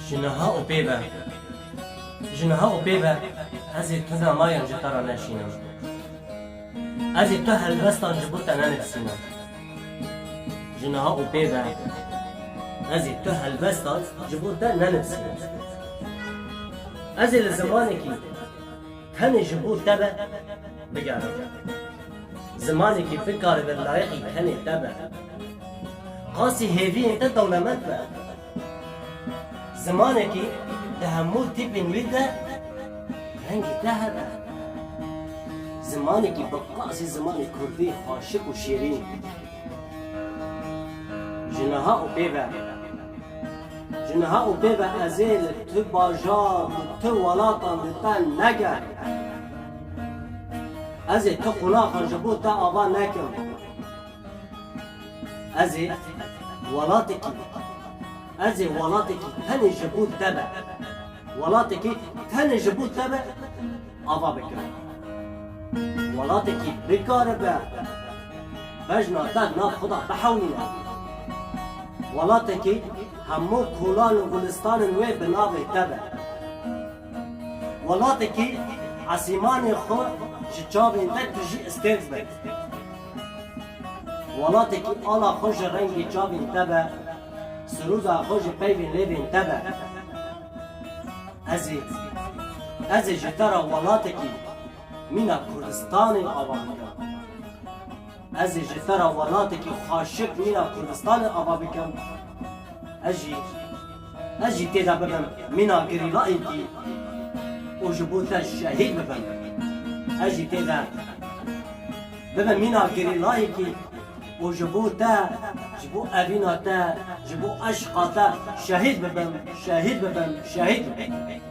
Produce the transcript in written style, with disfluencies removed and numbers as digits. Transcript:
جنها و پیبه جنها و پیبه ازی تو نمایم جتارا نشینم ازی تو هلوستان جبوتا ننفسینم جنها و پیبه ازی تو هلوستان جبوتا ننفسینم ازی لزمانی که تن جبوت تبه بگرم زمانی که فکر باللایقی تن تبه قاسی هیوی انت دولمت به زمانی که تحمل تیپین ویده رنگی تهده زمانی که بقاسی زمانی کردی خاشق و شیرین جنها و پیوه جنها و پیوه ازیل تو باجار تو ولاتان دیتن نگر ازی تو قناقا جبو تا آوا نکم ازی ولاتی که ازی ولاتی که تن جبو تبه ولاتی که تن جبو تبه آوا بکن ولاتی که بکاره به بجنا تد ناب خدا بحونیه ولاتی که همو کولان و گلستان نوی بنابه تبه ولاتی که عصیمان خود جچابین تد تجی استیز بید ولاتی که آلا خوش رنگی چابین تبه سروزا خوش پیوین لیبین تبه ازی جترا ولاتی که مینا کردستان آوا بکن ازی جترا ولاتی که خاشق مینا کردستان آوا بکن اجی تیدا ببن مینا گریلائی که او جبوتا شهید ببن اجی تیدا ببن مینا گریلائی که و جبو تا جبو اوینا تا جبو عشقا تا شهید ببن شهید ببن شهید ببن